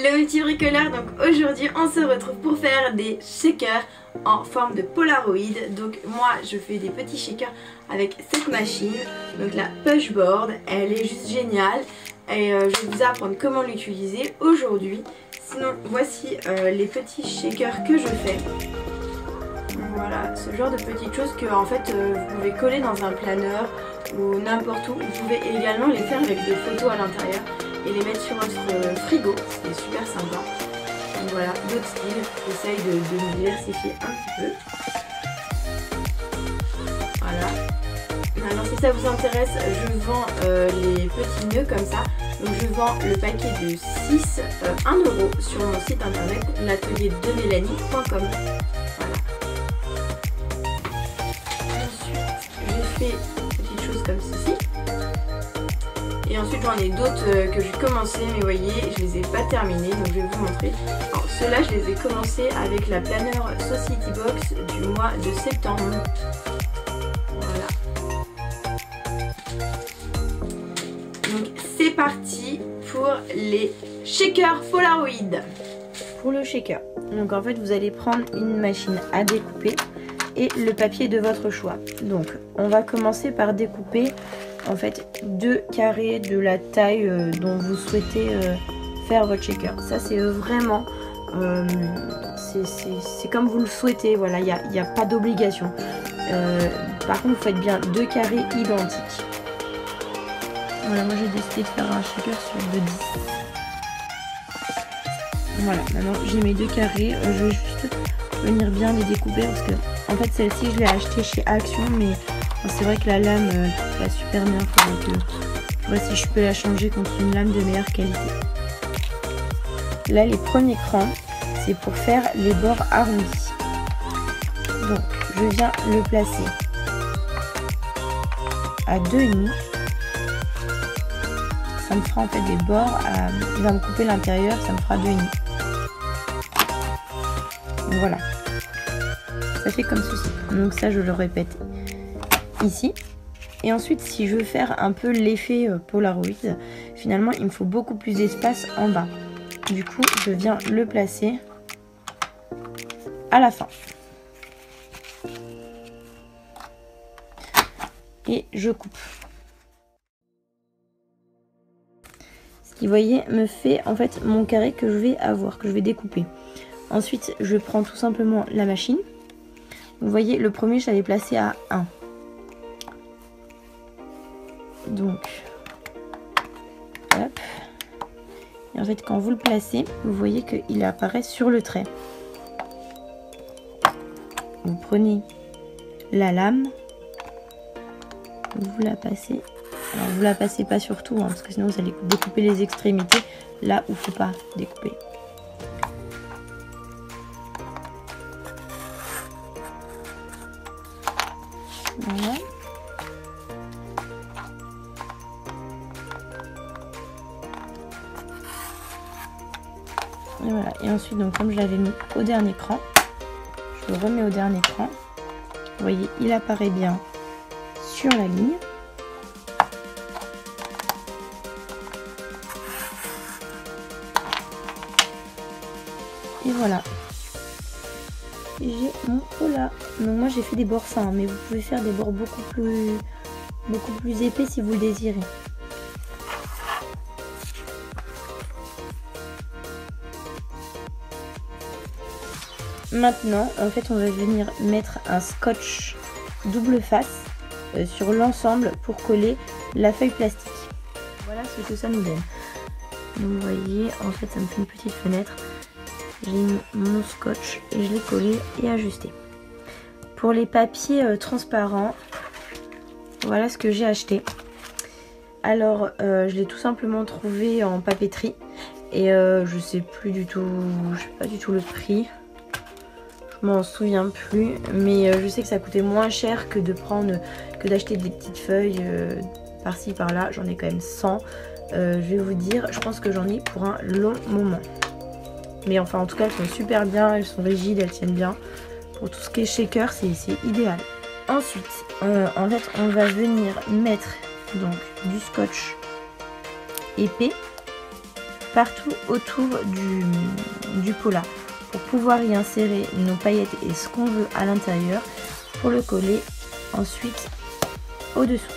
Hello petits bricoleurs, donc aujourd'hui on se retrouve pour faire des shakers en forme de Polaroid. Donc moi je fais des petits shakers avec cette machine, donc la Pushboard, elle est juste géniale et je vais vous apprendre comment l'utiliser aujourd'hui. Sinon voici les petits shakers que je fais. Voilà, ce genre de petites choses que en fait vous pouvez coller dans un planeur ou n'importe où. Vous pouvez également les faire avec des photos à l'intérieur et les mettre sur votre frigo, c'est super sympa. Donc voilà, d'autres styles, j'essaye de me diversifier un petit peu. Voilà. Alors si ça vous intéresse, je vends les petits nœuds comme ça. Donc je vends le paquet de 6 1 € sur mon site internet l'atelierdemélanie.com. Voilà. Ensuite, j'ai fait des petites choses comme ceci. Et ensuite j'en ai d'autres que j'ai commencé, mais vous voyez, je les ai pas terminés, donc je vais vous montrer. Alors ceux-là, je les ai commencés avec la planeur Society Box du mois de septembre. Voilà. Donc c'est parti pour les shakers Polaroid. Pour le shaker, donc en fait vous allez prendre une machine à découper et le papier de votre choix. Donc on va commencer par découper en fait 2 carrés de la taille dont vous souhaitez faire votre shaker. Ça c'est vraiment c'est comme vous le souhaitez, voilà, il n'y a pas d'obligation. Par contre vous faites bien 2 carrés identiques. Voilà, moi j'ai décidé de faire un shaker sur 2,10. Voilà, maintenant j'ai mes 2 carrés, je vais juste venir bien les découper parce que en fait celle-ci je l'ai achetée chez Action, mais c'est vrai que la lame va super bien, faudrait que je vois si je peux la changer contre une lame de meilleure qualité. Là les premiers crans, c'est pour faire les bords arrondis. Donc je viens le placer à 2,5. Ça me fera en fait des bords, il va me couper l'intérieur, ça me fera 2,5. Donc voilà, ça fait comme ceci. Donc ça je le répète ici. Et ensuite si je veux faire un peu l'effet Polaroid, finalement il me faut beaucoup plus d'espace en bas. Du coup je viens le placer à la fin. Et je coupe. Ce qui, vous voyez, me fait en fait mon carré que je vais avoir, que je vais découper. Ensuite je prends tout simplement la machine. Vous voyez, le premier je l'avais placé à 1. Donc, hop. Et en fait, quand vous le placez, vous voyez qu'il apparaît sur le trait. Vous prenez la lame, vous la passez. Alors, vous la passez pas sur tout, hein, parce que sinon vous allez découper les extrémités là où il ne faut pas découper. Voilà. Et voilà. Et ensuite, donc comme je l'avais mis au dernier cran, je le remets au dernier cran. Vous voyez, il apparaît bien sur la ligne. Et voilà. J'ai mon Pola. Donc moi j'ai fait des bords fins, mais vous pouvez faire des bords beaucoup plus épais si vous le désirez. Maintenant, en fait, on va venir mettre un scotch double face sur l'ensemble pour coller la feuille plastique. Voilà ce que ça nous donne. Donc vous voyez, en fait, ça me fait une petite fenêtre. J'ai mis mon scotch et je l'ai collé et ajusté. Pour les papiers transparents, voilà ce que j'ai acheté. Alors, je l'ai tout simplement trouvé en papeterie et je sais plus du tout, je sais pas du tout le prix. Je m'en souviens plus, mais je sais que ça coûtait moins cher que d'acheter des petites feuilles par-ci par-là. J'en ai quand même 100. Je vais vous dire, je pense que j'en ai pour un long moment. Mais enfin, en tout cas, elles sont super bien, elles sont rigides, elles tiennent bien. Pour tout ce qui est shaker, c'est idéal. Ensuite, en fait, on va venir mettre donc du scotch épais partout autour du pot là pour pouvoir y insérer nos paillettes et ce qu'on veut à l'intérieur pour le coller ensuite au-dessous.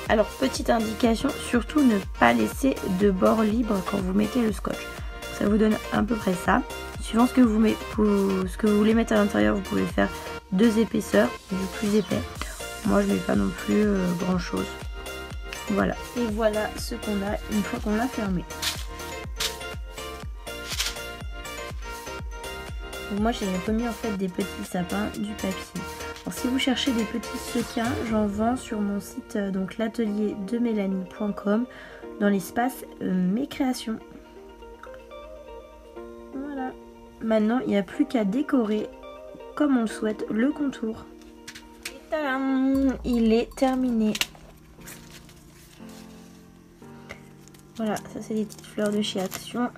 Alors petite indication, surtout ne pas laisser de bord libre quand vous mettez le scotch. Ça vous donne à peu près ça. Suivant ce que vous voulez mettre à l'intérieur, vous pouvez faire 2 épaisseurs, du plus épais. Moi je mets pas non plus grand chose. Voilà. Et voilà ce qu'on a une fois qu'on l'a fermé. Donc moi j'ai remis en fait des petits sapins, du papier. Alors si vous cherchez des petits sequins, j'en vends sur mon site donc l'atelierdemelanie.com dans l'espace mes créations. Voilà. Maintenant il n'y a plus qu'à décorer comme on le souhaite le contour. Et tadam, il est terminé. Voilà, ça c'est des petites fleurs de chez Action.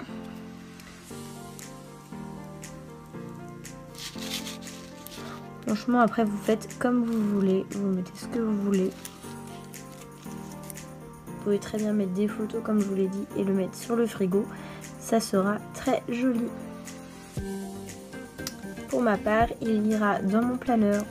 Franchement, après vous faites comme vous voulez, vous mettez ce que vous voulez. Vous pouvez très bien mettre des photos comme je vous l'ai dit et le mettre sur le frigo. Ça sera très joli. Pour ma part, il ira dans mon planeur.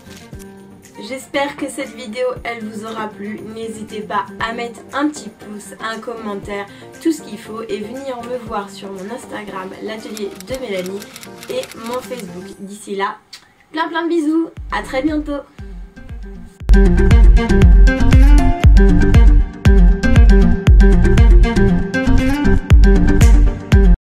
J'espère que cette vidéo elle vous aura plu. N'hésitez pas à mettre un petit pouce, un commentaire, tout ce qu'il faut et venir me voir sur mon Instagram, l'atelier de Mélanie et mon Facebook. D'ici là, plein de bisous, à très bientôt.